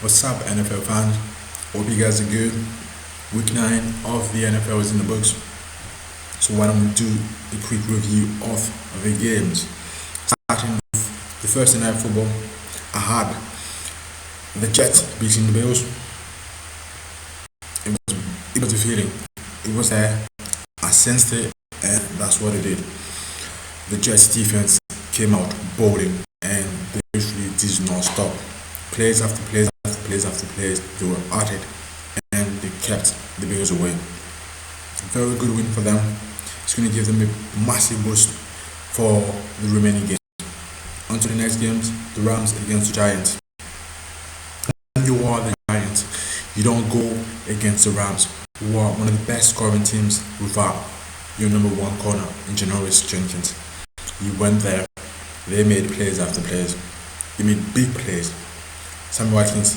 What's up, NFL fans? Hope you guys are good. Week 9 of the NFL is in the books. So why don't we do a quick review of the games? Starting with the first night football, I had the Jets beating the Bills. It was a feeling. It was there. I sensed it, and that's what it did. The Jets defense came out bowling, and they usually did not stop. Plays after plays after plays after plays, they were at it, and they kept the Bills away. Very good win for them. It's going to give them a massive boost for the remaining games. On to the next games, the Rams against the Giants. When you are the Giants, you don't go against the Rams, who are one of the best scoring teams without your number one corner in Janoris Jenkins. You went there, they made plays after plays. They made big plays. Sammy Watkins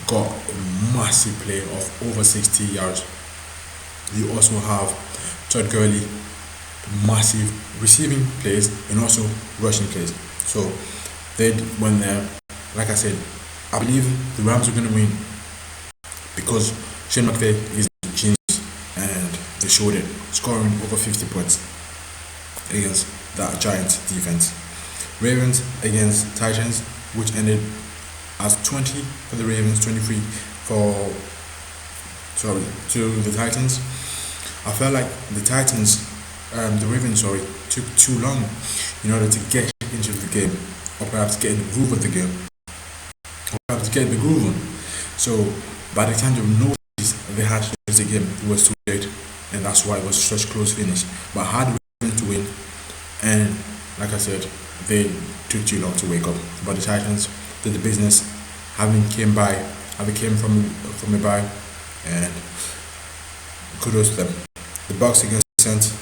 got a massive play of over 60 yards. You also have Todd Gurley, massive receiving plays and also rushing plays. So they went there. Like I said, I believe the Rams are going to win because Shane McVay is a genius and they showed it, scoring over 50 points against that Giants defense. Ravens against Titans, which ended as 20 for the Ravens, 23 to the Titans. I felt like the Ravens, took too long in order to get into the game, or perhaps get in the groove of the game, or perhaps get the groove on. So by the time they noticed they had to lose the game, it was too late, and that's why it was such a close finish. But had the Ravens to win, and like I said, they took too long to wake up. But the Titans did the business, having came from a bye, and kudos to them. The Bucks against the Saints,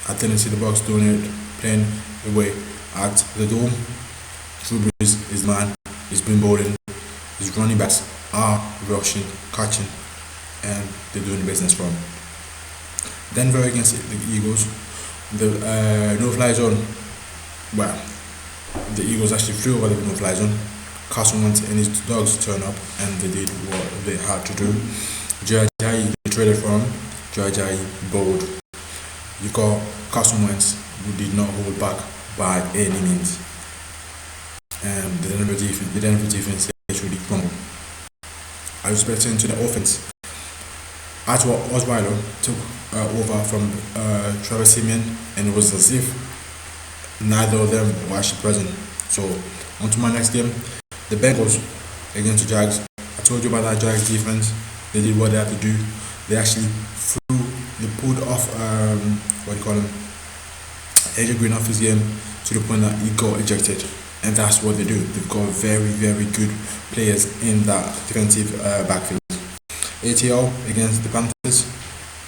I didn't see the Bucks doing it, playing away at the Dome. Drew Brees is the man. He's been bowling. His running backs are rushing, catching, and they're doing the business for him. Denver against the Eagles, the no-fly zone. Well, the Eagles actually flew over the no-fly zone. Carson Wentz and his dogs turned up, and they did what they had to do. Jai they traded for him. Jai bowled. You got Carson Wentz, who did not hold back by any means, and the Denver defense actually crumbled. I was expecting to the offense. Osweiler took over from Travis Simeon, and it was as if neither of them were actually present. So, on to my next game, the Bengals against the Jags. I told you about that Jags defense. They did what they had to do. They actually pulled off, AJ Green off his game to the point that he got ejected. And that's what they do. They've got very, very good players in that defensive backfield. ATL against the Panthers,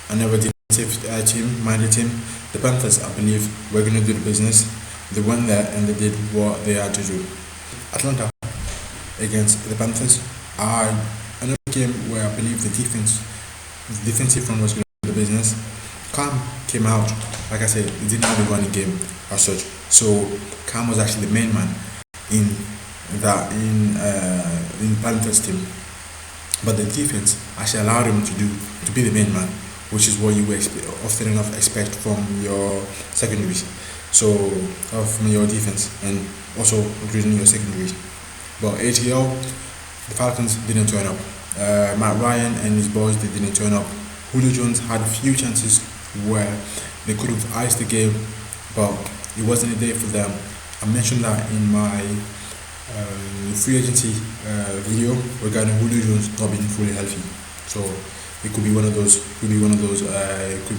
another defensive minded team. The Panthers, I believe, were going to do the business. They went there and they did what they had to do. Atlanta against the Panthers, another game where I believe the defensive front was going to do the business. Cam came out, like I said, he didn't have a running game as such. So Cam was actually the main man in Panthers team. But the defense actually allowed him to be the main man, which is what you often enough expect from your secondaries. So from your defense and also including your secondaries. But ATL, the Falcons didn't turn up. Matt Ryan and his boys, they didn't turn up. Julio Jones had a few chances where they could have iced the game, but it wasn't a day for them. I mentioned that in my free agency video regarding Julio Jones not being fully healthy. So it could be one of those. Could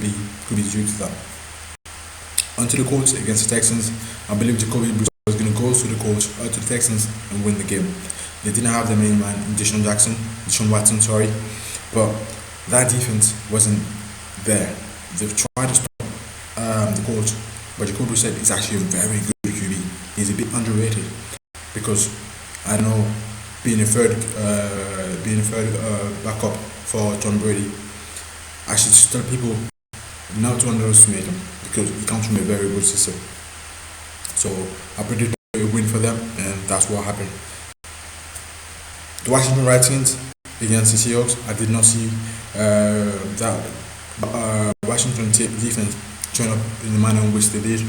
be due to that. Onto the Colts against the Texans. I believe Jacoby Brissett was going to go to the Texans and win the game. They didn't have the main man, Deshaun Watson, but that defense wasn't there. They've tried to stop the Colts, but Jacoby Brissett is actually a very good QB. He's a bit underrated because I don't know, being a third backup for Tom Brady. I should tell people not to underestimate him because he comes from a very good system. So I predict a win for them, and that's what happened. The Washington Redskins against the Seahawks, I did not see that Washington defense turn up in the manner in which they did.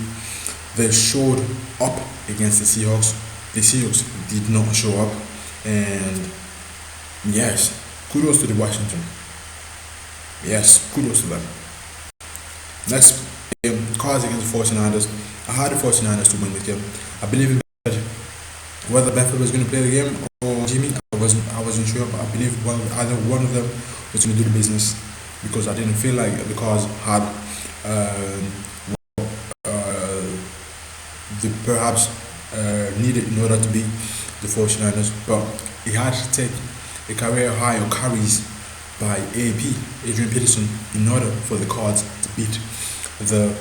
They showed up against the Seahawks. The Seahawks did not show up, and yes, kudos to the Washington. Yes, kudos to them. Next game, Cards against the 49ers. I had the 49ers to win the game. I believe in whether Benford was going to play the game or Jimmy. I wasn't sure, but I believe either one of them was going to do the business, because I didn't feel like the Cards had the perhaps needed in order to beat the 49ers, but he had to take a career high of carries by Adrian Peterson, in order for the Cards to beat the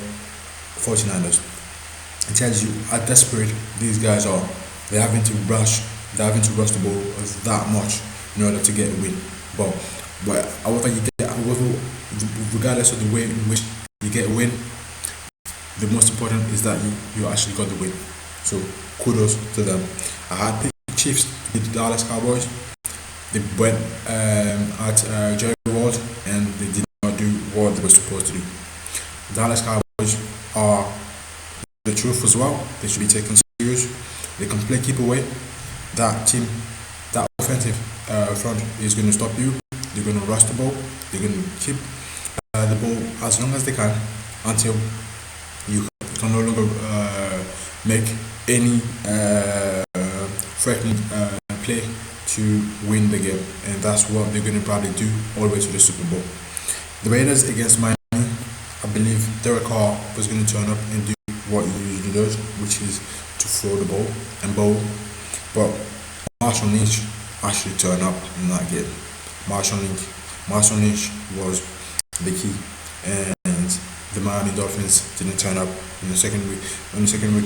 49ers. It tells you how desperate these guys are. They're having to rush the ball that much in order to get a win. But however you get, regardless of the way in which you get a win, the most important is that you actually got the win. So kudos to them. I had picked the Chiefs with the Dallas Cowboys. They went at Jerry World, and they did not do what they were supposed to do. The Dallas Cowboys are the truth as well. They should be taken serious. They can play keep away. That team, that offensive front is going to stop you. They're going to rush the ball. They're going to keep the ball as long as they can, until you can no longer make any threatening play to win the game, and that's what they're going to probably do all the way to the Super Bowl. The Raiders against Miami, I believe Derek Carr was going to turn up and do what he usually does, which is to throw the ball and bowl. But Marshall Lynch actually turned up in that game. Marshall Lynch was the key, and the Miami Dolphins didn't turn up in the second week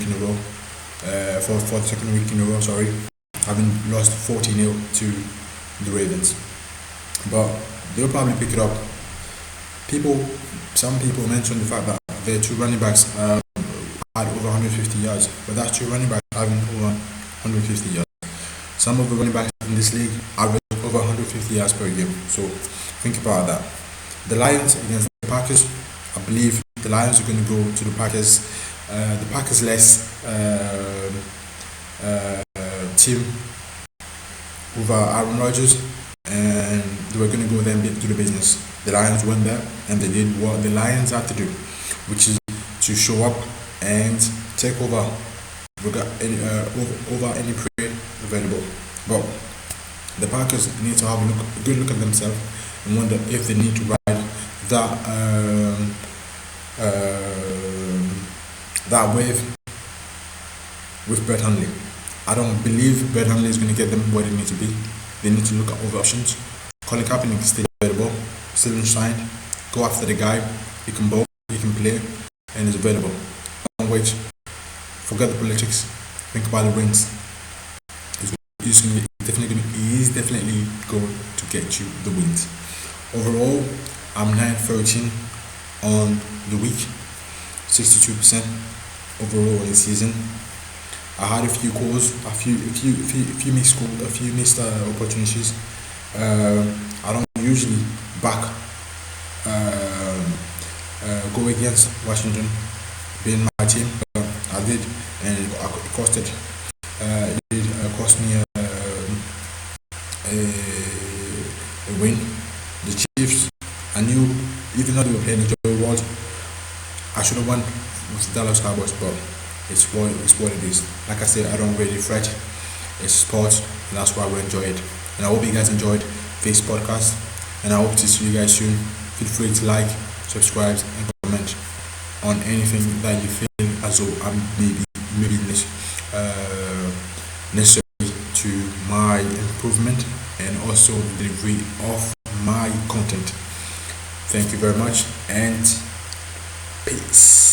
in a row. For the second week in a row, sorry, having lost 40-0 to the Ravens. But they'll probably pick it up. Some people mentioned the fact that their two running backs had over 150 yards, but that's two running backs having over 150 yards. Some of the running backs in this league average over 150 yards per game. So think about that. The Lions against the Packers, I believe the Lions are going to go to the Packers. The Packers less team with Aaron Rodgers, and they were going to go there and do the business. The Lions went there and they did what the Lions had to do, which is to show up and take over any prey available. But the Packers need to have a good look at themselves and wonder if they need to ride that wave with Brett Hundley. I don't believe Brett Hundley is going to get them where they need to be. They need to look at other options. Colin Kaepernick is still available, still signed. Go after the guy. He can bowl, he can play, and is available. Don't wait. Forget the politics. Think about the wins. He's definitely going to get you the wins. Overall, I'm 9-13 on the week, 62% overall in the season. I had a few calls, a few missed opportunities. I don't usually back go against Washington being my team, but I did, and it cost me a win. The Chiefs, I knew, even though they were playing the Joe World, I should have won with the Dallas Cowboys, but it's what it is. Like I said, I don't really fret. It's sports, and that's why we enjoy it. And I hope you guys enjoyed this podcast, and I hope to see you guys soon. Feel free to like, subscribe, and comment on anything that you feel as though I'm maybe necessary to my improvement and also the delivery of my content. Thank you very much, and peace.